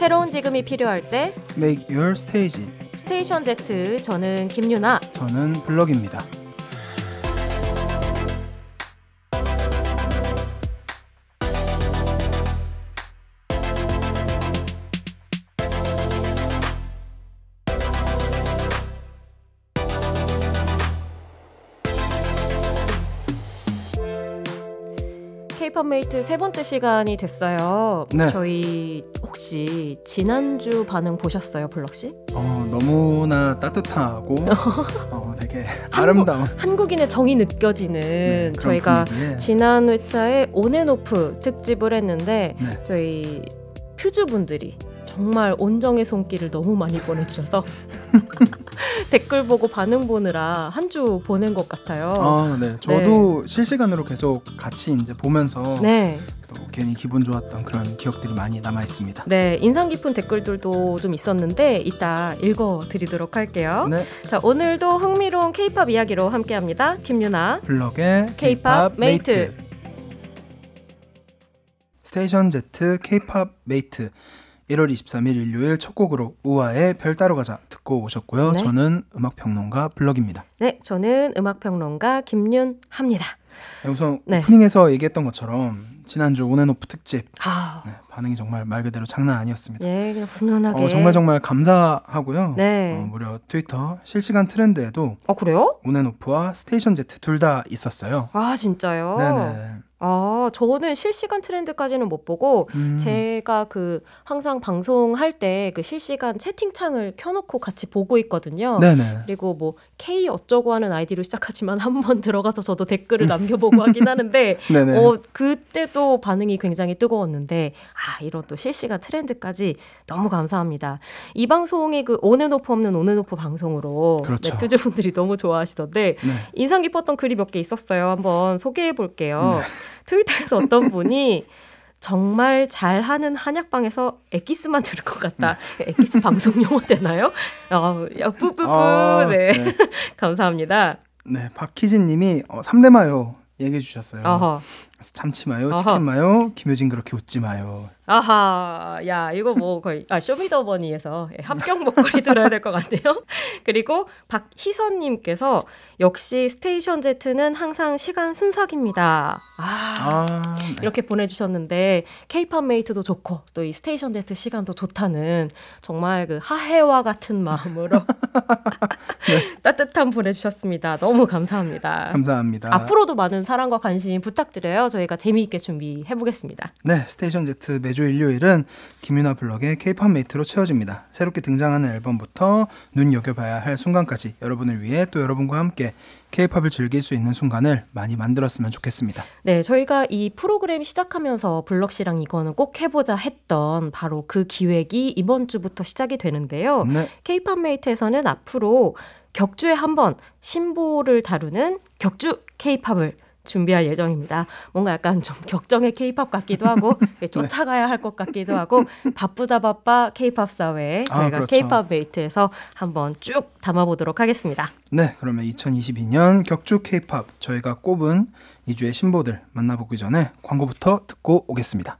새로운 지금이 필요할 때 Make your stage. 스테이션 Z, 저는 김유나, 저는 블럭입니다. K-pop 메이트 세 번째 시간이 됐어요. 네. 저희 혹시 지난주 반응 보셨어요, 블럭씨? 너무나 따뜻하고 되게 아름다운 한국인의 정이 느껴지는 저희가 분위기에. 지난 회차에 온앤오프 특집을 했는데 네. 저희 퓨즈분들이 정말 온정의 손길을 너무 많이 보내주셔서 댓글 보고 반응 보느라 한 주 보낸 것 같아요. 네. 저도 실시간으로 계속 같이 이제 보면서 네. 또 괜히 기분 좋았던 그런 기억들이 많이 남아 있습니다. 네, 인상 깊은 댓글들도 좀 있었는데 이따 읽어드리도록 할게요. 네. 자, 오늘도 흥미로운 K-pop 이야기로 함께합니다. 김유나, 블럭의 K-pop 메이트. 스테이션 Z K-pop 메이트 1월 23일 일요일 첫 곡으로 우아의 별 따러 가자 듣고 오셨고요. 네. 저는 음악평론가 블럭입니다. 네, 저는 음악평론가 김윤합니다. 우선 네. 오프닝에서 얘기했던 것처럼 지난주 온앤오프 특집 아, 반응이 정말 말 그대로 장난 아니었습니다. 예, 그냥 훈훈하게. 정말 감사하고요. 네. 무려 트위터 실시간 트렌드에도 그래요? 온앤오프와 스테이션 Z 둘 다 있었어요. 아, 진짜요? 네네. 아, 저는 실시간 트렌드까지는 못 보고 제가 항상 방송할 때 그 실시간 채팅창을 켜놓고 같이 보고 있거든요. 네네. 그리고 뭐 K 어쩌고 하는 아이디로 시작하지만 한번 들어가서 저도 댓글을 남겨보고 하긴 하는데 네네. 그때도 반응이 굉장히 뜨거웠는데 이런 또 실시간 트렌드까지 너무 감사합니다. 이 방송이 그 온앤오프 없는 온앤오프 방송으로 그렇죠. 네, 퓨즈분들이 너무 좋아하시던데 네. 인상 깊었던 글이 몇 개 있었어요. 한번 소개해 볼게요. 트위터에서 어떤 분이 정말 잘하는 한약방에서 엑기스만 들을 것 같다. 엑기스 방송 용어 되나요? 뿌뿌뿌. 네. 네. 감사합니다. 네, 박희진 님이 3대 마요 얘기해 주셨어요. 어허. 참치 마요, 어허. 치킨 마요, 김효진 그렇게 웃지 마요. 아하, 야, 이거 뭐 거의 쇼미더머니에서 합격 목걸이 들어야 될 것 같네요. 그리고 박희선님께서 역시 스테이션 Z는 항상 시간 순삭입니다. 네. 이렇게 보내주셨는데 K-pop 메이트도 좋고 또 이 스테이션 Z 시간도 좋다는 정말 그 하해와 같은 마음으로 네. 따뜻함 보내주셨습니다. 너무 감사합니다. 감사합니다. 앞으로도 많은 사랑과 관심 부탁드려요. 저희가 재미있게 준비해보겠습니다. 네, 스테이션 Z 매주 일요일은 김유나 블럭의 K-pop 메이트로 채워집니다. 새롭게 등장하는 앨범부터 눈여겨봐야 할 순간까지 여러분을 위해 또 여러분과 함께 K-팝을 즐길 수 있는 순간을 많이 만들었으면 좋겠습니다. 네, 저희가 이 프로그램 시작하면서 블럭씨랑 이거는 꼭 해보자 했던 바로 그 기획이 이번 주부터 시작이 되는데요. 네. K-팝 메이트에서는 앞으로 격주에 한 번 신보를 다루는 격주 K-팝을 준비할 예정입니다. 뭔가 약간 좀 격정의 K-팝 같기도 하고 쫓아가야 할 것 같기도 하고 바쁘다 바빠 K-팝 사회에 저희가 그렇죠. K-팝 메이트에서 한번 쭉 담아보도록 하겠습니다. 네, 그러면 2022년 격주 K-팝 저희가 꼽은 2주의 신보들 만나보기 전에 광고부터 듣고 오겠습니다.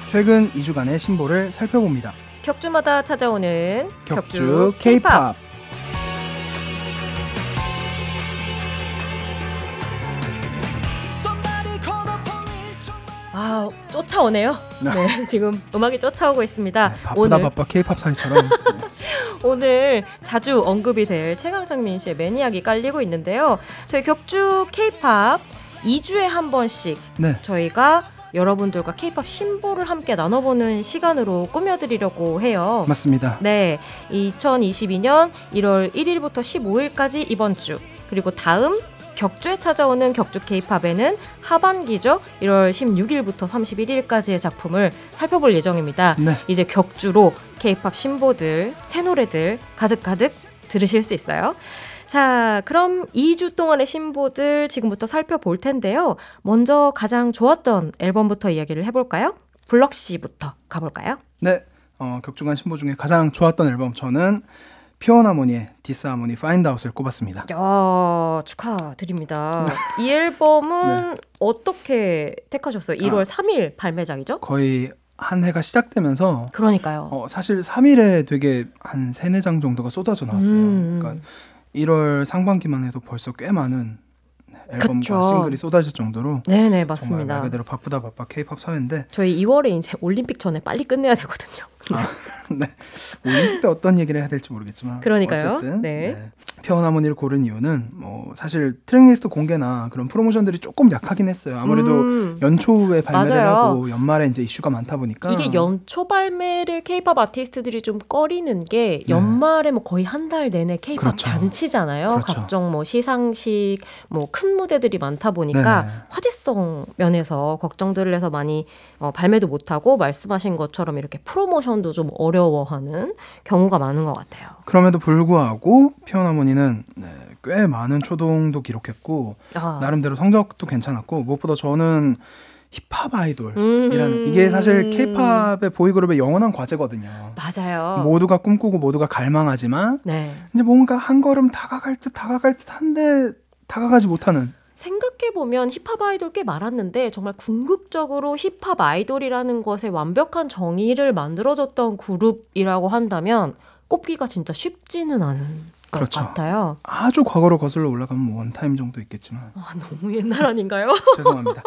최근 2주간의 신보를 살펴봅니다. 격주마다 찾아오는 격주 K-팝. 쫓아오네요. 네, 지금 음악이 쫓아오고 있습니다. 네, 바쁘다 바빠 K-팝 사기처럼. 오늘 자주 언급이 될 최강창민 씨의 매니악이 깔리고 있는데요. 저희 격주 K-팝 2주에 한 번씩 저희가 여러분들과 K-팝 신보를 함께 나눠보는 시간으로 꾸며드리려고 해요. 맞습니다. 네, 2022년 1월 1일부터 15일까지 이번 주, 그리고 다음 격주에 찾아오는 격주 K-팝에는 하반기죠. 1월 16일부터 31일까지의 작품을 살펴볼 예정입니다. 네. 이제 격주로 K-팝 신보들, 새 노래들 가득가득 들으실 수 있어요. 자, 그럼 2주 동안의 신보들 지금부터 살펴볼 텐데요. 먼저 가장 좋았던 앨범부터 이야기를 해볼까요? 블럭 씨부터 가볼까요? 네, 격주간 신보 중에 가장 좋았던 앨범 저는 피어나모니의 디스하모니 파인드 아웃을 꼽았습니다. 야, 축하드립니다. 이 앨범은 네. 어떻게 택하셨어요? 1월 3일 발매작이죠? 거의 한 해가 시작되면서 그러니까요. 사실 3일에 되게 한 3, 4장 정도가 쏟아져 나왔어요. 그러니까 1월 상반기만 해도 벌써 꽤 많은 앨범과 그쵸. 싱글이 쏟아질 정도로 네네 맞습니다. 정말 말 그대로 바쁘다 K-pop 사회인데 저희 2월에 이제 올림픽 전에 빨리 끝내야 되거든요. 네. 올림픽 때 어떤 얘기를 해야 될지 모르겠지만 그러니까요. 어쨌든 네. 피어나모니를 고른 이유는 뭐 사실 트랙리스트 공개나 그런 프로모션들이 조금 약하긴 했어요. 아무래도 연초에 발매를 맞아요. 하고 연말에 이제 이슈가 많다 보니까 이게 연초 발매를 K-pop 아티스트들이 좀 꺼리는 게 연말에 뭐 거의 한 달 내내 K-pop 그렇죠. 잔치잖아요. 그렇죠. 각종 뭐 시상식, 뭐 큰 무대들이 많다 보니까 네네. 화제성 면에서 걱정들을 해서 많이 발매도 못하고 말씀하신 것처럼 이렇게 프로모션도 좀 어려워하는 경우가 많은 것 같아요. 그럼에도 불구하고 피어나모니는 꽤 많은 초동도 기록했고 나름대로 성적도 괜찮았고 무엇보다 저는 힙합 아이돌이라는 이게 사실 K-팝의 보이그룹의 영원한 과제거든요. 맞아요. 모두가 꿈꾸고 모두가 갈망하지만 네. 이제 뭔가 한 걸음 다가갈 듯 한데 다가가지 못하는. 생각해보면 힙합 아이돌 꽤 많았는데 정말 궁극적으로 힙합 아이돌이라는 것에 완벽한 정의를 만들어줬던 그룹이라고 한다면 꼽기가 진짜 쉽지는 않은 그렇죠. 것 같아요. 아주 과거로 거슬러 올라가면 뭐 원타임 정도 있겠지만 너무 옛날 아닌가요? 죄송합니다.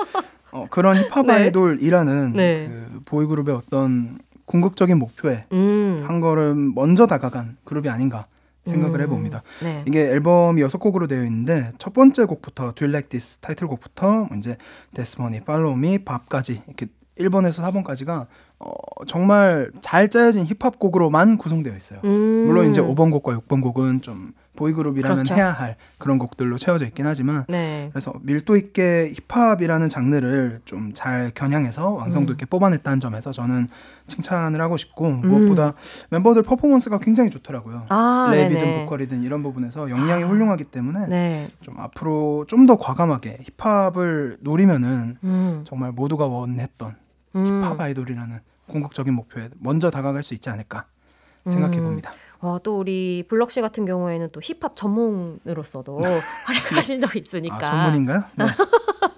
그런 힙합 네. 아이돌이라는 네. 그 보이그룹의 어떤 궁극적인 목표에 한 걸음 먼저 다가간 그룹이 아닌가 생각을 해봅니다. 네. 이게 앨범이 6곡으로 되어 있는데 첫 번째 곡부터 Do You Like This 타이틀곡부터 이제 This Money, Follow Me, 밥까지 이렇게 1번에서 4번까지가 정말 잘 짜여진 힙합 곡으로만 구성되어 있어요. 물론 이제 5번 곡과 6번 곡은 좀 보이그룹이라면 그렇죠. 해야 할 그런 곡들로 채워져 있긴 하지만 네. 그래서 밀도 있게 힙합이라는 장르를 좀 잘 겨냥해서 완성도 있게 뽑아냈다는 점에서 저는 칭찬을 하고 싶고 무엇보다 멤버들 퍼포먼스가 굉장히 좋더라고요. 랩이든 네네. 보컬이든 이런 부분에서 역량이 훌륭하기 때문에 네. 좀 앞으로 좀 더 과감하게 힙합을 노리면은 정말 모두가 원했던 힙합 아이돌이라는 궁극적인 목표에 먼저 다가갈 수 있지 않을까 생각해 봅니다. 또 우리 블럭 씨 같은 경우에는 또 힙합 전문으로서도 활약하신 적이 있으니까. 전문인가요? 네.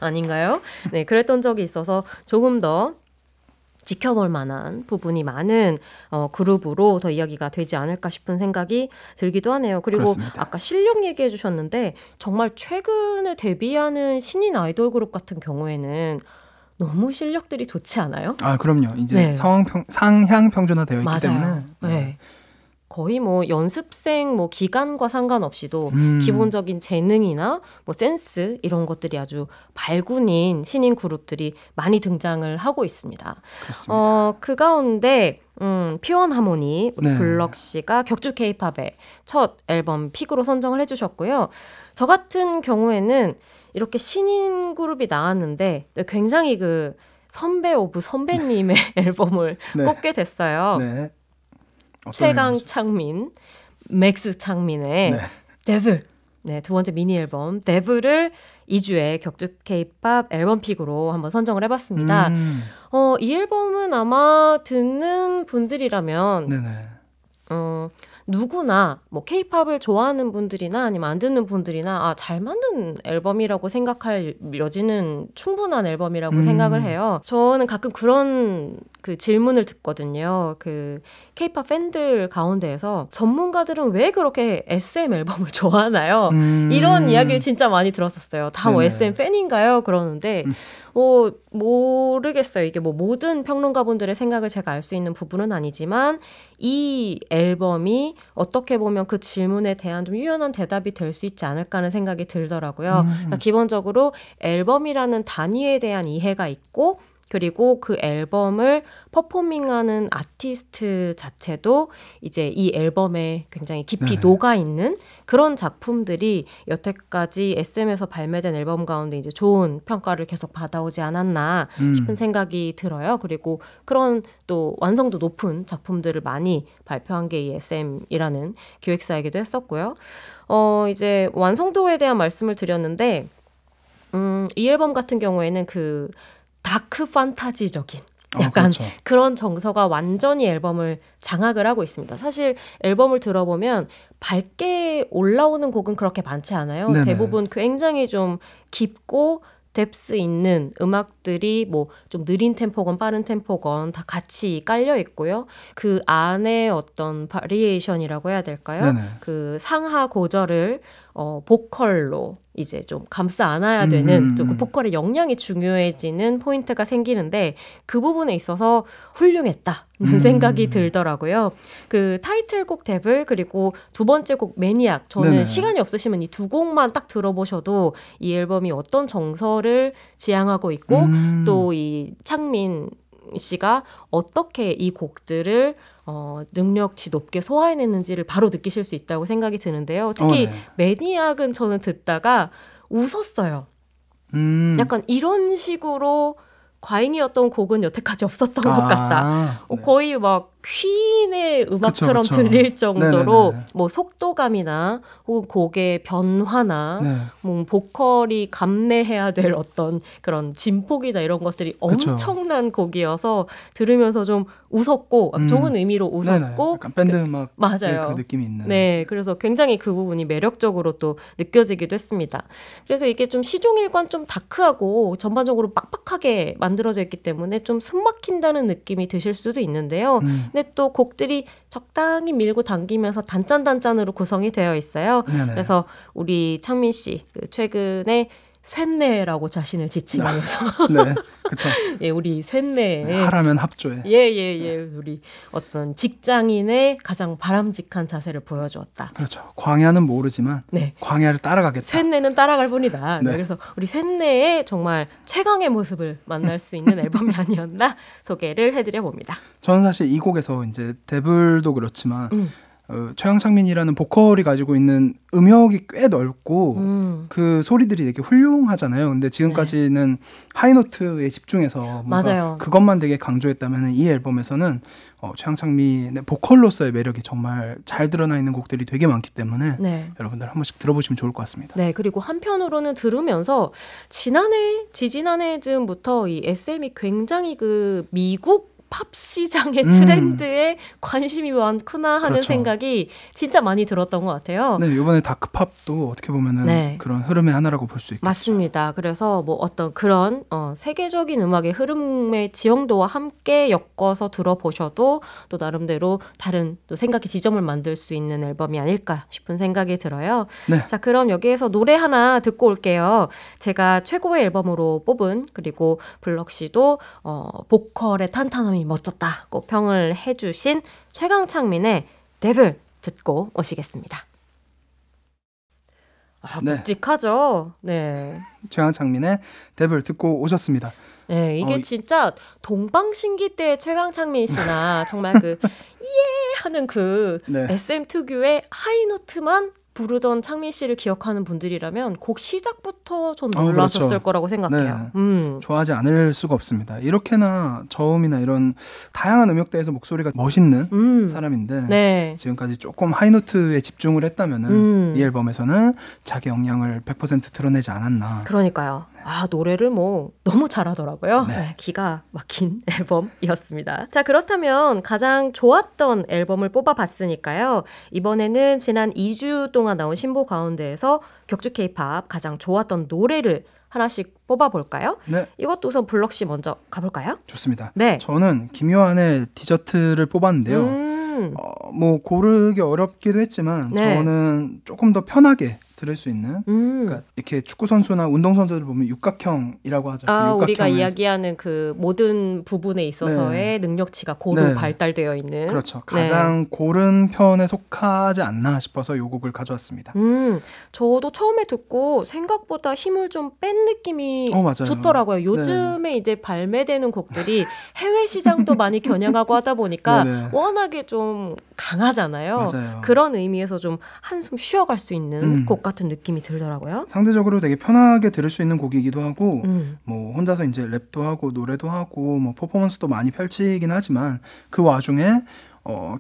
아닌가요? 네, 그랬던 적이 있어서 조금 더 지켜볼 만한 부분이 많은 그룹으로 더 이야기가 되지 않을까 싶은 생각이 들기도 하네요. 그리고 그렇습니다. 아까 실력 얘기해 주셨는데 정말 최근에 데뷔하는 신인 아이돌 그룹 같은 경우에는 너무 실력들이 좋지 않아요? 그럼요. 이제 네. 상향 평준화 되어 있기 맞아요. 때문에. 네. 거의 뭐 연습생 뭐 기간과 상관없이도 기본적인 재능이나 뭐 센스 이런 것들이 아주 발군인 신인 그룹들이 많이 등장을 하고 있습니다. 그렇습니다. 그 가운데 피어나모니 네. 블럭 씨가 격주 K-팝의 첫 앨범 픽으로 선정을 해주셨고요. 저 같은 경우에는 이렇게 신인 그룹이 나왔는데 굉장히 그 선배 오브 선배님의 앨범을 네. 꼽게 됐어요. 네. 최강 창민, 맥스 창민의 네. 데블, 네, 두 번째 미니 앨범 데블을 2주의 격주 K-팝 앨범 픽으로 한번 선정을 해봤습니다. 이 앨범은 아마 듣는 분들이라면 네네. 누구나 뭐 K-팝을 좋아하는 분들이나 아니면 안 듣는 분들이나 잘 만든 앨범이라고 생각할 여지는 충분한 앨범이라고 생각을 해요. 저는 가끔 그런 그 질문을 듣거든요. 그 K-팝 팬들 가운데에서 전문가들은 왜 그렇게 SM 앨범을 좋아하나요? 이런 이야기를 진짜 많이 들었었어요. 다 뭐 SM 팬인가요? 그러는데 모르겠어요. 이게 뭐 모든 평론가분들의 생각을 제가 알 수 있는 부분은 아니지만 이 앨범이 어떻게 보면 그 질문에 대한 좀 유연한 대답이 될 수 있지 않을까 하는 생각이 들더라고요. 그러니까 기본적으로 앨범이라는 단위에 대한 이해가 있고 그리고 그 앨범을 퍼포밍하는 아티스트 자체도 이제 이 앨범에 굉장히 깊이 녹아있는 그런 작품들이 여태까지 SM에서 발매된 앨범 가운데 이제 좋은 평가를 계속 받아오지 않았나 싶은 생각이 들어요. 그리고 그런 또 완성도 높은 작품들을 많이 발표한 게 이 SM이라는 기획사이기도 했었고요. 이제 완성도에 대한 말씀을 드렸는데 이 앨범 같은 경우에는 그 다크 판타지적인 약간 그렇죠. 그런 정서가 완전히 앨범을 장악을 하고 있습니다. 사실 앨범을 들어보면 밝게 올라오는 곡은 그렇게 많지 않아요. 네네. 대부분 굉장히 좀 깊고 뎁스 있는 음악들이 뭐 좀 느린 템포건 빠른 템포건 다 같이 깔려 있고요. 그 안에 어떤 바리에이션이라고 해야 될까요? 네네. 그 상하 고절을 보컬로 이제 좀 감싸 안아야 되는 좀 그 보컬의 역량이 중요해지는 포인트가 생기는데 그 부분에 있어서 훌륭했다는 생각이 들더라고요. 그 타이틀곡 데블 그리고 두 번째 곡 매니악 저는 네네. 시간이 없으시면 이 두 곡만 딱 들어보셔도 이 앨범이 어떤 정서를 지향하고 있고 또 이 창민 씨가 어떻게 이 곡들을 능력치 높게 소화해냈는지를 바로 느끼실 수 있다고 생각이 드는데요. 특히 네. 매니악은 저는 듣다가 웃었어요. 약간 이런 식으로 과잉이었던 곡은 여태까지 없었던 것 같다. 네. 거의 막 퀸의 음악처럼 그쵸. 들릴 정도로 네네네. 뭐 속도감이나 혹은 곡의 변화나 네. 뭐 보컬이 감내해야 될 어떤 그런 진폭이나 이런 것들이 그쵸. 엄청난 곡이어서 들으면서 좀 웃었고 좋은 의미로 웃었고 네네. 약간 밴드 음악 맞아요. 그 느낌이 있는. 네, 그래서 굉장히 그 부분이 매력적으로 또 느껴지기도 했습니다. 그래서 이게 좀 시종일관 좀 다크하고 전반적으로 빡빡하게 만들어져 있기 때문에 좀 숨막힌다는 느낌이 드실 수도 있는데요. 근데 또 곡들이 적당히 밀고 당기면서 단짠단짠으로 구성이 되어 있어요. 네네. 그래서 우리 창민 씨 최근에 쇳내라고 자신을 지칭하면서 네, 그렇죠. 예, 우리 쇳내에 하라면 합조에. 예, 우리 어떤 직장인의 가장 바람직한 자세를 보여주었다. 그렇죠. 광야는 모르지만 네. 광야를 따라가겠다. 쇳내는 따라갈 뿐이다. 네. 그래서 우리 쇳내의 정말 최강의 모습을 만날 수 있는 앨범이 아니었나 소개를 해드려 봅니다. 저는 사실 이 곡에서 이제 데블도 그렇지만 최강창민이라는 보컬이 가지고 있는 음역이 꽤 넓고 그 소리들이 되게 훌륭하잖아요. 근데 지금까지는 하이노트에 집중해서 뭔가 맞아요. 그것만 되게 강조했다면 이 앨범에서는 최강창민의 보컬로서의 매력이 정말 잘 드러나 있는 곡들이 되게 많기 때문에 네. 여러분들 한 번씩 들어보시면 좋을 것 같습니다. 네, 그리고 한편으로는 들으면서 지지난해 즈음부터 이 SM이 굉장히 그 미국 팝 시장의 트렌드에 관심이 많구나 하는 그렇죠. 생각이 진짜 많이 들었던 것 같아요. 네, 이번에 다크팝도 어떻게 보면은 네. 그런 흐름의 하나라고 볼 수 있겠죠. 맞습니다. 그래서 뭐 어떤 그런 세계적인 음악의 흐름의 지형도와 함께 엮어서 들어보셔도 또 나름대로 다른 또 생각의 지점을 만들 수 있는 앨범이 아닐까 싶은 생각이 들어요. 네. 자, 그럼 여기에서 노래 하나 듣고 올게요. 제가 최고의 앨범으로 뽑은 그리고 블럭 씨도 보컬의 탄탄함이 멋졌다고 평을 해주신 최강창민의 데블 듣고 오시겠습니다. 네. 묵직하죠? 네. 최강창민의 데블 듣고 오셨습니다. 네, 이게 진짜 동방신기 때의 최강창민 씨나 정말 그 예 하는 그 네. SM 특유의 하이노트만 부르던 창민 씨를 기억하는 분들이라면 곡 시작부터 좀 놀라셨을 그렇죠. 거라고 생각해요. 네. 좋아하지 않을 수가 없습니다. 이렇게나 저음이나 이런 다양한 음역대에서 목소리가 멋있는 사람인데 네. 지금까지 조금 하이노트에 집중을 했다면은 이 앨범에서는 자기 역량을 100% 드러내지 않았나. 그러니까요. 네. 노래를 뭐 너무 잘하더라고요. 네. 네, 기가 막힌 앨범이었습니다. 자, 그렇다면 가장 좋았던 앨범을 뽑아봤으니까요. 이번에는 지난 2주 동안 나온 신보 가운데에서 격주 K-팝 가장 좋았던 노래를 하나씩 뽑아볼까요? 네. 이것도 우선 블럭 씨 먼저 가볼까요? 좋습니다. 네. 저는 김요한의 디저트를 뽑았는데요. 뭐 고르기 어렵기도 했지만 네. 저는 조금 더 편하게 들을 수 있는 그러니까 이렇게 축구 선수나 운동 선수들 보면 육각형이라고 하죠. 그 우리가 이야기하는 그 모든 부분에 있어서의 네. 능력치가 고루 네. 발달되어 있는 그렇죠. 가장 고른 편에 속하지 않나 싶어서 이 곡을 가져왔습니다. 저도 처음에 듣고 생각보다 힘을 좀 뺀 느낌이 맞아요. 좋더라고요. 요즘에 이제 발매되는 곡들이 해외 시장도 많이 겨냥하고 하다 보니까 네네. 워낙에 좀 강하잖아요. 맞아요. 그런 의미에서 좀 한숨 쉬어갈 수 있는 곡 같은 느낌이 들더라고요. 상대적으로 되게 편하게 들을 수 있는 곡이기도 하고 뭐 혼자서 이제 랩도 하고 노래도 하고 뭐 퍼포먼스도 많이 펼치긴 하지만 그 와중에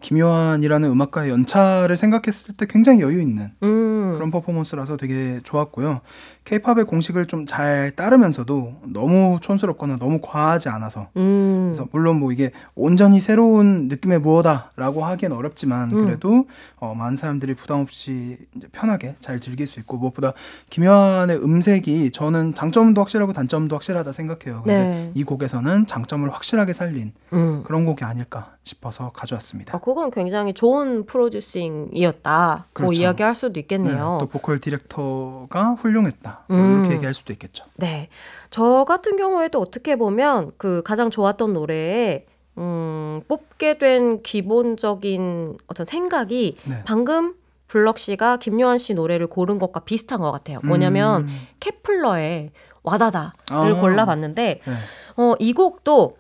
김요한이라는 음악가의 연차를 생각했을 때 굉장히 여유 있는 그런 퍼포먼스라서 되게 좋았고요. K-팝의 공식을 좀 잘 따르면서도 너무 촌스럽거나 너무 과하지 않아서 그래서 물론 뭐 이게 온전히 새로운 느낌의 무엇다라고 하기엔 어렵지만 그래도 많은 사람들이 부담 없이 이제 편하게 잘 즐길 수 있고 무엇보다 김요한의 음색이 저는 장점도 확실하고 단점도 확실하다 생각해요. 근데 네. 이 곡에서는 장점을 확실하게 살린 그런 곡이 아닐까 싶어서 가져왔습니다. 그건 굉장히 좋은 프로듀싱이었다. 그렇죠. 뭐 이야기할 수도 있겠네요. 네, 또 보컬 디렉터가 훌륭했다. 이렇게 얘기할 수도 있겠죠. 네, 저 같은 경우에도 어떻게 보면 그 가장 좋았던 노래에 뽑게 된 기본적인 어떤 생각이 네. 방금 블럭 씨가 김요한 씨 노래를 고른 것과 비슷한 것 같아요. 뭐냐면 케플러의 와다다를 골라봤는데 네. 이 곡도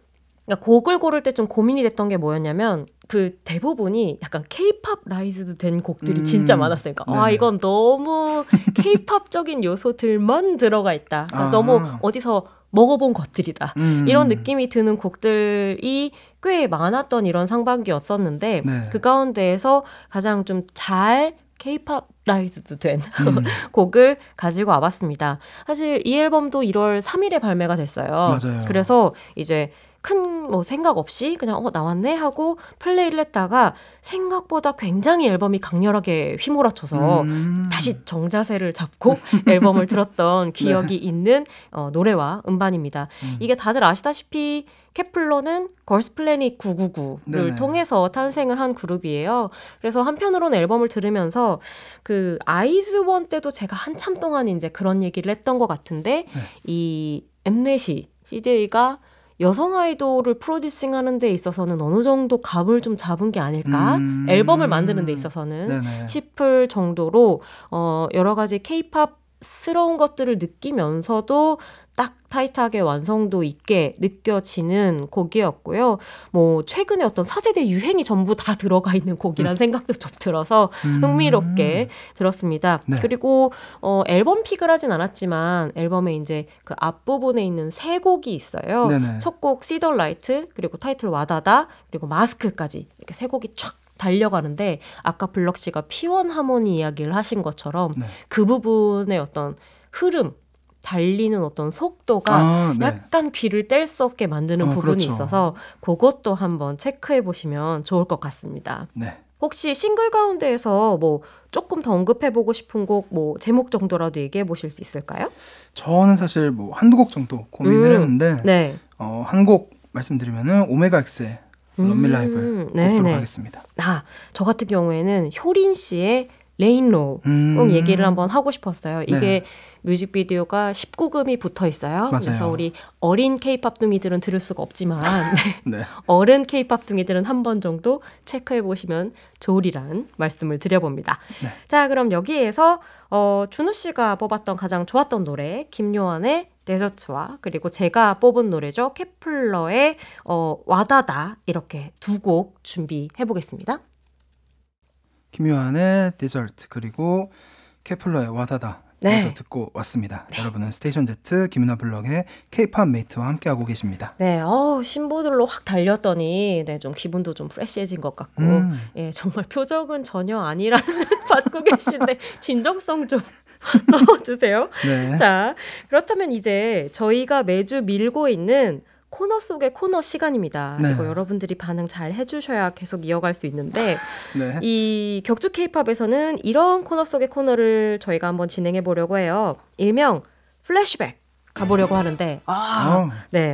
그러니까 곡을 고를 때 좀 고민이 됐던 게 뭐였냐면 그 대부분이 약간 K-팝 라이즈드 된 곡들이 진짜 많았어요. 그러니까 이건 너무 K-팝적인 요소들만 들어가 있다. 그러니까 너무 어디서 먹어본 것들이다. 이런 느낌이 드는 곡들이 꽤 많았던 이런 상반기였었는데 네. 그 가운데에서 가장 좀 잘 K-팝 라이즈드 된 곡을 가지고 와봤습니다. 사실 이 앨범도 1월 3일에 발매가 됐어요. 맞아요. 그래서 이제 큰 뭐 생각 없이 그냥 나왔네 하고 플레이를 했다가 생각보다 굉장히 앨범이 강렬하게 휘몰아쳐서 다시 정자세를 잡고 앨범을 들었던 기억이 있는 노래와 음반입니다. 이게 다들 아시다시피 케플러는 걸스 플래닛 999를 통해서 탄생을 한 그룹이에요. 그래서 한편으로는 앨범을 들으면서 그 아이즈원 때도 제가 한참 동안 이제 그런 얘기를 했던 것 같은데 이 엠넷이 CJ가 여성 아이돌을 프로듀싱하는 데 있어서는 어느 정도 값을 좀 잡은 게 아닐까? 앨범을 만드는 데 있어서는 싶을 정도로 여러 가지 K-팝스러운 것들을 느끼면서도 딱 타이트하게 완성도 있게 느껴지는 곡이었고요. 뭐 최근에 어떤 4세대 유행이 전부 다 들어가 있는 곡이란 생각도 좀 들어서 흥미롭게 들었습니다. 네. 그리고 앨범 픽을 하진 않았지만 앨범에 이제 그 앞부분에 있는 3곡이 있어요. 첫 곡 See the Light, 그리고 타이틀 와다다, 그리고 마스크까지 이렇게 3곡이 촥 달려가는데 아까 블럭 씨가 P1 하모니 이야기를 하신 것처럼 그 부분의 어떤 흐름 달리는 어떤 속도가 약간 귀를 뗄 수 없게 만드는 부분이 그렇죠. 있어서 그것도 한번 체크해 보시면 좋을 것 같습니다. 네. 혹시 싱글 가운데에서 뭐 조금 더 언급해보고 싶은 곡 뭐 제목 정도라도 얘기해 보실 수 있을까요? 저는 사실 뭐 한두 곡 정도 고민을 했는데 한 곡 말씀드리면은 오메가 X의 Love Me Like을 꼽도록 하겠습니다. 저 같은 경우에는 효린 씨의 레인로우 꼭 얘기를 한번 하고 싶었어요. 이게 뮤직비디오가 19금이 붙어 있어요. 맞아요. 그래서 우리 어린 K-팝 둥이들은 들을 수가 없지만 어른 K-팝 둥이들은 한 번 정도 체크해 보시면 좋으리란 말씀을 드려봅니다. 자, 그럼 여기에서 준우 씨가 뽑았던 가장 좋았던 노래 김요한의 데저트와 그리고 제가 뽑은 노래죠. 케플러의 와다다 이렇게 두 곡 준비해 보겠습니다. 김요한의 데저트 그리고 케플러의 와다다 에서 듣고 왔습니다. 여러분은 스테이션 Z 김윤아 블럭의 K-팝 메이트와 함께하고 계십니다. 네, 신보들로 확 달렸더니 좀 기분도 좀 프레시해진 것 같고 정말 표정은 전혀 아니라는 받고 계신데 진정성 좀 넣어주세요. 자, 그렇다면 이제 저희가 매주 밀고 있는 코너 속의 코너 시간입니다. 그리고 여러분들이 반응 잘 해주셔야 계속 이어갈 수 있는데 이 격주 K-팝에서는 이런 코너 속의 코너를 저희가 한번 진행해 보려고 해요. 일명 플래시백 가보려고 하는데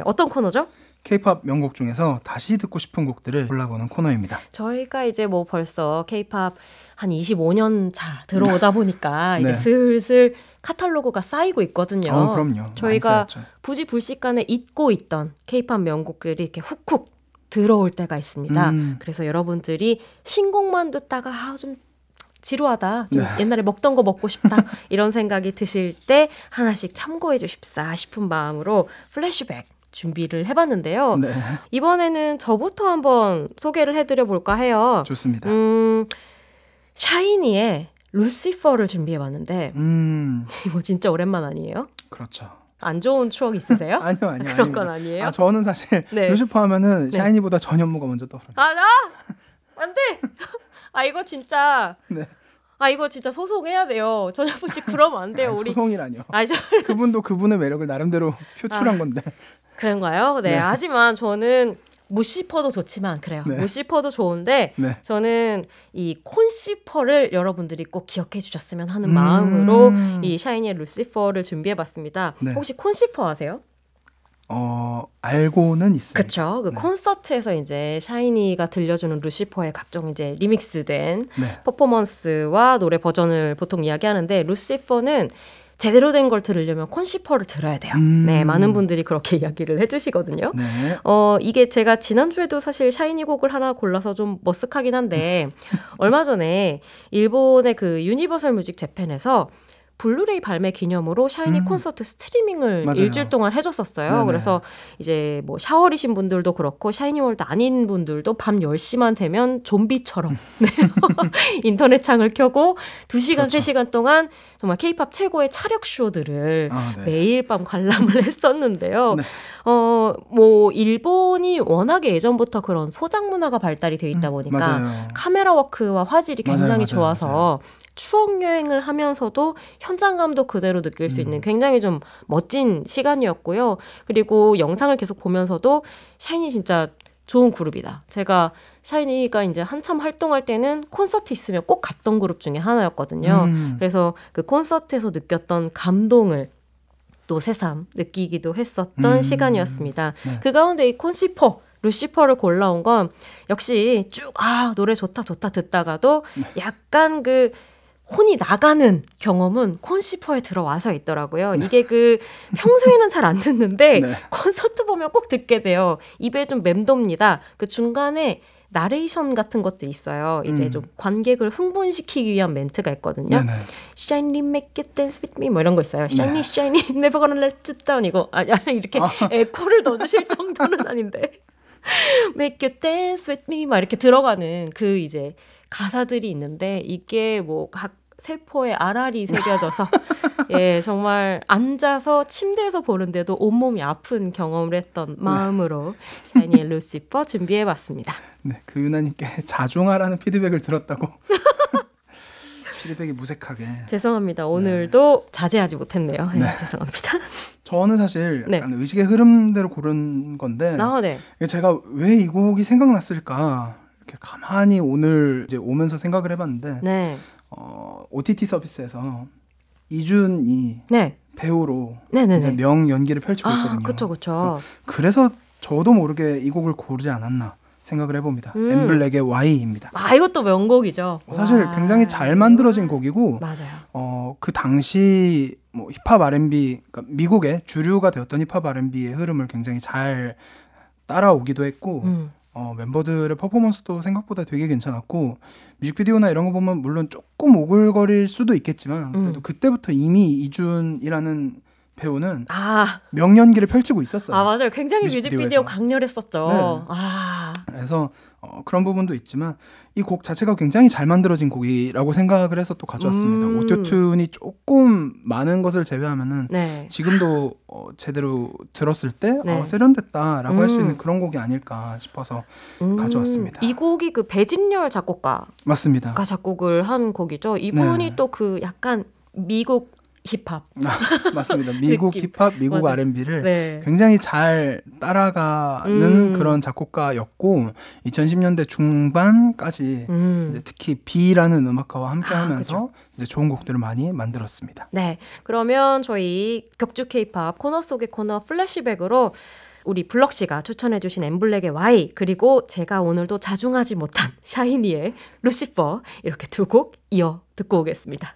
어떤 코너죠? K-팝 명곡 중에서 다시 듣고 싶은 곡들을 골라보는 코너입니다. 저희가 이제 뭐 벌써 K-팝 한 25년 차 들어오다 보니까 이제 슬슬 카탈로그가 쌓이고 있거든요. 그럼요. 저희가 부지불식간에 잊고 있던 K-팝 명곡들이 이렇게 훅훅 들어올 때가 있습니다. 그래서 여러분들이 신곡만 듣다가 좀 지루하다, 좀 옛날에 먹던 거 먹고 싶다 이런 생각이 드실 때 하나씩 참고해 주십사 싶은 마음으로 플래시백 준비를 해봤는데요. 이번에는 저부터 한번 소개를 해드려 볼까 해요. 좋습니다. 샤이니의 루시퍼를 준비해봤는데 이거 진짜 오랜만 아니에요? 그렇죠. 안 좋은 추억 있으세요? 아니요. 그런 건 아니에요? 저는 사실 루시퍼 하면은 샤이니보다 전현무가 먼저 떠오릅니다. 안 돼. 아 이거 진짜. 네. 아 이거 진짜 소송해야 돼요. 전현무 씨 그러면 안 돼요. 아니, 우리 소송이라뇨. 그분도 그분의 매력을 나름대로 표출한 건데. 그런가요? 네. 하지만 저는 무시퍼도 좋지만 그래요. 무시퍼도 좋은데 저는 이 콘시퍼를 여러분들이 꼭 기억해 주셨으면 하는 마음으로 이 샤이니의 루시퍼를 준비해봤습니다. 혹시 콘시퍼 아세요? 알고는 있어요. 그렇죠. 그 콘서트에서 이제 샤이니가 들려주는 루시퍼의 각종 이제 리믹스된 퍼포먼스와 노래 버전을 보통 이야기하는데 루시퍼는 제대로 된 걸 들으려면 콘시퍼를 들어야 돼요. 네, 많은 분들이 그렇게 이야기를 해주시거든요. 이게 제가 지난주에도 사실 샤이니 곡을 하나 골라서 좀 머쓱하긴 한데 얼마 전에 일본의 그 유니버설 뮤직 재팬에서 블루레이 발매 기념으로 샤이니 콘서트 스트리밍을 맞아요. 일주일 동안 해줬었어요. 네네. 그래서 이제 뭐 샤워리신 분들도 그렇고 샤이니 월드 아닌 분들도 밤 10시만 되면 좀비처럼 인터넷 창을 켜고 2시간, 그렇죠. 3시간 동안 정말 케이팝 최고의 차력 쇼들을 매일 밤 관람을 했었는데요. 뭐 일본이 워낙에 예전부터 그런 소장 문화가 발달이 돼 있다 보니까 카메라 워크와 화질이 굉장히 좋아서 추억 여행을 하면서도 현장감도 그대로 느낄 수 있는 굉장히 좀 멋진 시간이었고요. 그리고 영상을 계속 보면서도 샤이니 진짜 좋은 그룹이다. 제가 샤이니가 이제 한참 활동할 때는 콘서트 있으면 꼭 갔던 그룹 중에 하나였거든요. 그래서 그 콘서트에서 느꼈던 감동을 또 새삼 느끼기도 했었던 시간이었습니다. 그 가운데 이 콘시퍼 루시퍼를 골라온 건 역시 쭉 노래 좋다 듣다가도 약간 그 혼이 나가는 경험은 콘시퍼에 들어와서 있더라고요. 이게 그 평소에는 잘 안 듣는데 콘서트 보면 꼭 듣게 돼요. 입에 좀 맴돕니다. 그 중간에 나레이션 같은 것도 있어요. 이제 좀 관객을 흥분시키기 위한 멘트가 있거든요. Shiny make you dance with me 뭐 이런 거 있어요. Shiny shiny never gonna let you down 이거 이렇게 에코를 넣어주실 정도는 아닌데 make you dance with me 막 이렇게 들어가는 그 이제 가사들이 있는데 이게 뭐 각 세포에 알알이 새겨져서 예 정말 앉아서 침대에서 보는데도 온몸이 아픈 경험을 했던 마음으로 샤이니의 루시퍼 준비해봤습니다. 네, 그 유나님께 자중하라는 피드백을 들었다고. 피드백이 무색하게. 죄송합니다. 오늘도 자제하지 못했네요. 네, 죄송합니다. 저는 사실 약간 의식의 흐름대로 고른 건데 제가 왜 이 곡이 생각났을까 이렇게 가만히 오늘 이제 오면서 생각을 해봤는데 OTT 서비스에서 이준이 배우로 이제 명 연기를 펼치고 있거든요. 그렇죠. 그래서 저도 모르게 이 곡을 고르지 않았나 생각을 해봅니다. 엠블랙의 Y입니다. 이것도 명곡이죠. 사실 굉장히 잘 만들어진 곡이고 그 당시 뭐 힙합 R&B 그러니까 미국의 주류가 되었던 힙합 R&B의 흐름을 굉장히 잘 따라오기도 했고 멤버들의 퍼포먼스도 생각보다 되게 괜찮았고 뮤직비디오나 이런 거 보면 물론 조금 오글거릴 수도 있겠지만 그래도 그때부터 이미 이준이라는 배우는 명연기를 펼치고 있었어요. 맞아요. 굉장히 뮤직비디오 강렬했었죠. 그래서 그런 부분도 있지만 이 곡 자체가 굉장히 잘 만들어진 곡이라고 생각을 해서 또 가져왔습니다. 오토튠이 조금 많은 것을 제외하면은 지금도 제대로 들었을 때 세련됐다라고 할 수 있는 그런 곡이 아닐까 싶어서 가져왔습니다. 이 곡이 그 배진열 작곡가가 맞습니다. 작곡을 한 곡이죠. 이분이 또 그 약간 미국 힙합. 맞습니다. 미국 힙합, 미국 R&B를 굉장히 잘 따라가는 그런 작곡가였고 2010년대 중반까지 이제 특히 B라는 음악가와 함께하면서 이제 좋은 곡들을 많이 만들었습니다. 네, 그러면 저희 격주 K-팝 코너 속의 코너 플래시백으로 우리 블럭 씨가 추천해주신 엠블랙의 Y 그리고 제가 오늘도 자중하지 못한 샤이니의 루시퍼 이렇게 두 곡 이어 듣고 오겠습니다.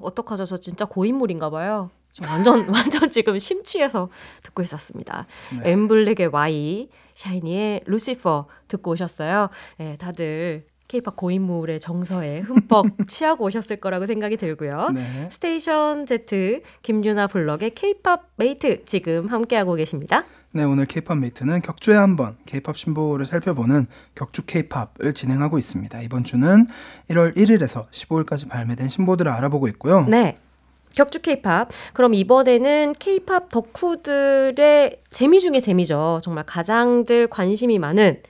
어떡하죠? 저 진짜 고인물인가 봐요. 저 완전 지금 심취해서 듣고 있었습니다. 엠블랙의 Y, 샤이니의 루시퍼 듣고 오셨어요. 네, 다들 K-팝 고인물의 정서에 흠뻑 취하고 오셨을 거라고 생각이 들고요. 스테이션 Z 김유나 블럭의 K-팝 메이트 지금 함께하고 계십니다. 네, 오늘 K-팝 메이트는 격주에 한번 K-팝 신보를 살펴보는 격주 K-팝을 진행하고 있습니다. 이번 주는 1월 1일에서 15일까지 발매된 신보들을 알아보고 있고요. 네, 격주 K-팝. 그럼 이번에는 K-팝 덕후들의 재미 중에 재미죠. 정말 가장들 관심이 많은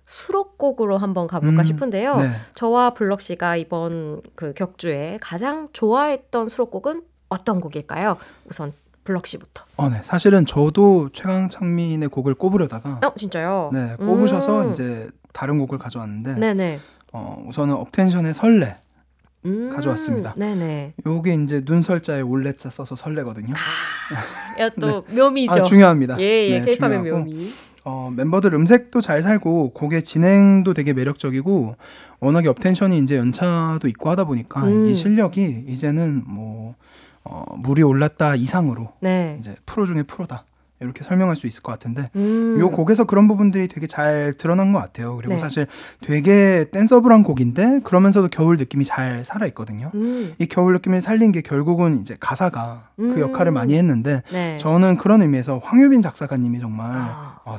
수록곡으로 한번 가볼까 싶은데요. 네. 저와 블럭 씨가 이번 그 격주에 가장 좋아했던 수록곡은 어떤 곡일까요? 우선 블럭 씨부터. 네. 사실은 저도 최강창민의 곡을 꼽으려다가 진짜요? 네, 꼽으셔서 이제 다른 곡을 가져왔는데 네네. 우선은 업텐션의 설레 가져왔습니다. 네네. 요게 이제 눈설자에 올레자 써서 설레거든요. 또 네. 묘미죠. 중요합니다. 예, K-팝의 묘미. 멤버들 음색도 잘 살고 곡의 진행도 되게 매력적이고 워낙에 업텐션이 이제 연차도 있고 하다 보니까 이 실력이 이제는 뭐 물이 올랐다 이상으로 네. 이제 프로 중에 프로다. 이렇게 설명할 수 있을 것 같은데 요 곡에서 그런 부분들이 되게 잘 드러난 것 같아요. 그리고 네. 사실 되게 댄서블한 곡인데 그러면서도 겨울 느낌이 잘 살아있거든요. 이 겨울 느낌을 살린 게 결국은 이제 가사가 그 역할을 많이 했는데 네. 저는 그런 의미에서 황유빈 작사가님이 정말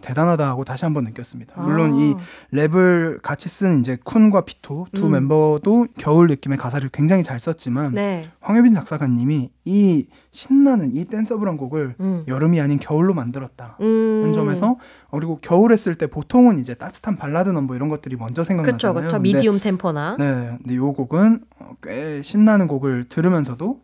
대단하다 하고 다시 한번 느꼈습니다. 물론 이 랩을 같이 쓴 이제 쿤과 피토 두 멤버도 겨울 느낌의 가사를 굉장히 잘 썼지만 네. 황유빈 작사가님이 이 신나는 이 댄서블한 곡을 여름이 아닌 겨울로 만들었다 한 점에서 그리고 겨울 했을 때 보통은 이제 따뜻한 발라드 넘버 이런 것들이 먼저 생각나잖아요. 그렇죠. 미디움 템포나. 네, 근데 이 곡은 꽤 신나는 곡을 들으면서도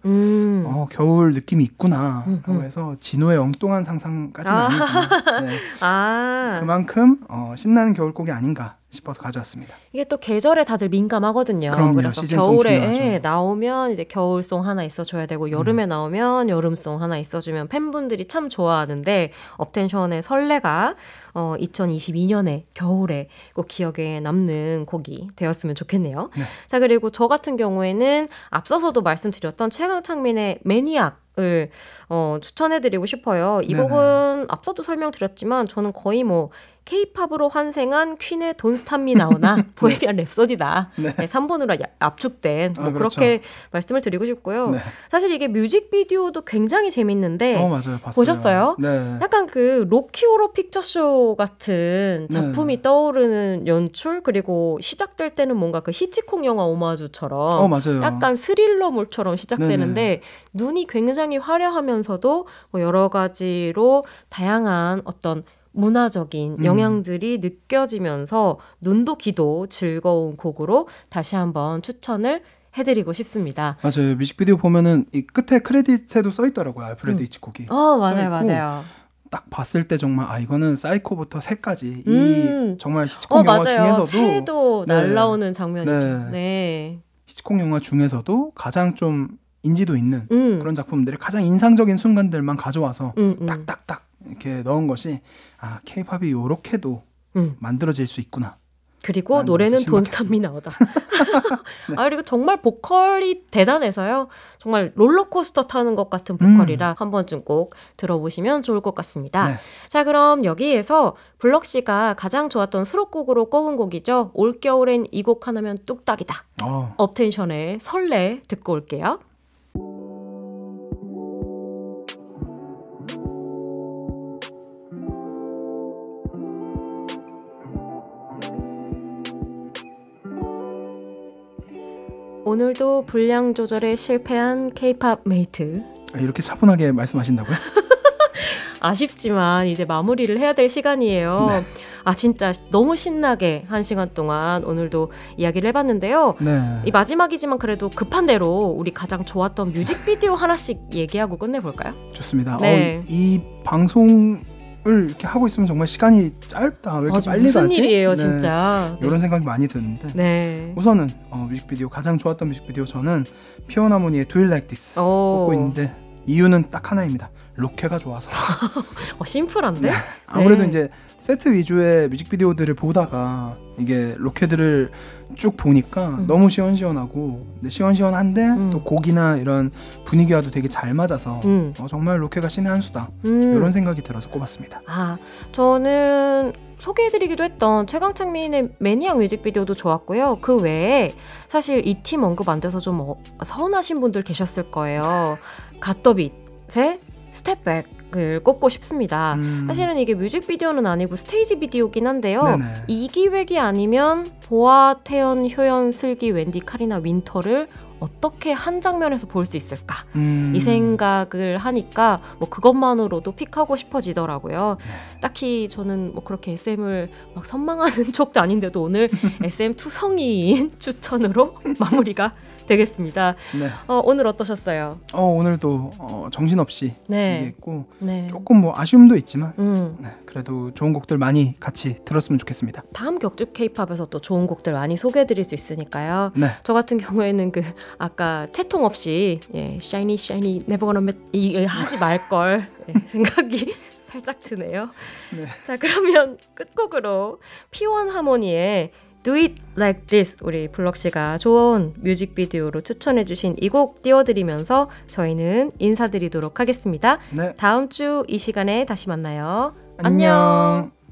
겨울 느낌이 있구나 라고 해서 진호의 엉뚱한 상상까지는 아니지만 네. 그만큼 신나는 겨울곡이 아닌가 싶어서 가져왔습니다. 이게 또 계절에 다들 민감하거든요. 그럼요. 그래서 겨울에 나오면 이제 겨울송 하나 있어줘야 되고 여름에 나오면 여름송 하나 있어주면 팬분들이 참 좋아하는데 업텐션의 설레가 2022년에 겨울에 꼭 기억에 남는 곡이 되었으면 좋겠네요. 네. 자, 그리고 저 같은 경우에는 앞서서도 말씀드렸던 최강창민의 매니악을 추천해드리고 싶어요. 이 곡은 앞서도 설명드렸지만 저는 거의 뭐 K-팝으로 환생한 퀸의 Don't Stop Me Now나 보헤미안 랩소디다. 네. 3번으로 압축된 그렇죠. 그렇게 말씀을 드리고 싶고요. 네. 사실 이게 뮤직비디오도 굉장히 재밌는데 맞아요. 봤어요. 보셨어요? 네. 약간 그 로키 호러 픽처쇼 같은 작품이 떠오르는 연출 그리고 시작될 때는 뭔가 그 히치콕 영화 오마주처럼 맞아요. 약간 스릴러물처럼 시작되는데 네네. 눈이 굉장히 화려하면서도 뭐 여러 가지로 다양한 어떤 문화적인 영향들이 느껴지면서 눈도 귀도 즐거운 곡으로 다시 한번 추천을 해드리고 싶습니다. 맞아요. 뮤직비디오 보면은 이 끝에 크레딧에도 써있더라고요. 알프레드 히치콕이. 맞아요. 딱 봤을 때 정말 이거는 사이코부터 새까지 이 정말 히치콕 영화 중에서도 새도 날라오는 장면이죠. 네. 히치콕 영화 중에서도 가장 좀 인지도 있는 그런 작품들이 가장 인상적인 순간들만 가져와서 딱딱딱 이렇게 넣은 것이 K-팝이 요렇게도 만들어질 수 있구나. 그리고 노래는 Don't Stop Me Now다. 네. 그리고 정말 보컬이 대단해서요. 정말 롤러코스터 타는 것 같은 보컬이라 한 번쯤 꼭 들어보시면 좋을 것 같습니다. 네. 자, 그럼 여기에서 블럭 씨가 가장 좋았던 수록곡으로 꼽은 곡이죠. 올겨울엔 이 곡 하나면 뚝딱이다. 업텐션의 설레 듣고 올게요. 오늘도 분량 조절에 실패한 K-팝 메이트. 이렇게 차분하게 말씀하신다고요? 아쉽지만 이제 마무리를 해야 될 시간이에요. 네. 진짜 너무 신나게 1시간 동안 오늘도 이야기를 해봤는데요. 네. 이 마지막이지만 그래도 급한 대로 우리 가장 좋았던 뮤직비디오 하나씩 얘기하고 끝내볼까요? 좋습니다. 네. 이 방송을 이렇게 하고 있으면 정말 시간이 짧다. 왜 이렇게 빨리 가지? 무슨 일이에요, 진짜. 이런 생각이 많이 드는데 우선은 뮤직비디오 가장 좋았던 뮤직비디오 저는 피오나모니의 Do You Like This 꼽고 있는데 이유는 딱 하나입니다. 로케가 좋아서. 심플한데? 네. 아무래도 이제 세트 위주의 뮤직비디오들을 보다가 이게 로케들을 쭉 보니까 너무 시원시원하고 근데 시원시원한데 또 곡이나 이런 분위기와도 되게 잘 맞아서 정말 로케가 신의 한 수다 이런 생각이 들어서 꼽았습니다. 저는 소개해드리기도 했던 최강창민의 매니악 뮤직비디오도 좋았고요. 그 외에 사실 이 팀 언급 안 돼서 좀 서운하신 분들 계셨을 거예요. 갓더빗의 스텝백을 꼽고 싶습니다. 사실은 이게 뮤직비디오는 아니고 스테이지 비디오긴 한데요. 네네. 이 기획이 아니면 보아, 태연, 효연, 슬기, 웬디, 카리나, 윈터를 어떻게 한 장면에서 볼 수 있을까 이 생각을 하니까 뭐 그것만으로도 픽하고 싶어지더라고요. 딱히 저는 뭐 그렇게 SM을 막 선망하는 쪽도 아닌데도 오늘 SM 투성이인 추천으로 마무리가 되겠습니다. 네. 오늘 어떠셨어요? 오늘도 정신없이 네. 얘기했고 조금 뭐 아쉬움도 있지만 그래도 좋은 곡들 많이 같이 들었으면 좋겠습니다. 다음 격주 K-팝에서 또 좋은 곡들 많이 소개해드릴 수 있으니까요. 저 같은 경우에는 그 아까 채통 없이 Shiny Shiny Never Gonna Met 이 하지 말걸 생각이 살짝 드네요. 자, 그러면 끝곡으로 P1 하모니의 Do It Like This 우리 블럭씨가 좋은 뮤직비디오로 추천해주신 이 곡 띄워드리면서 저희는 인사드리도록 하겠습니다. 다음 주 이 시간에 다시 만나요. 안녕.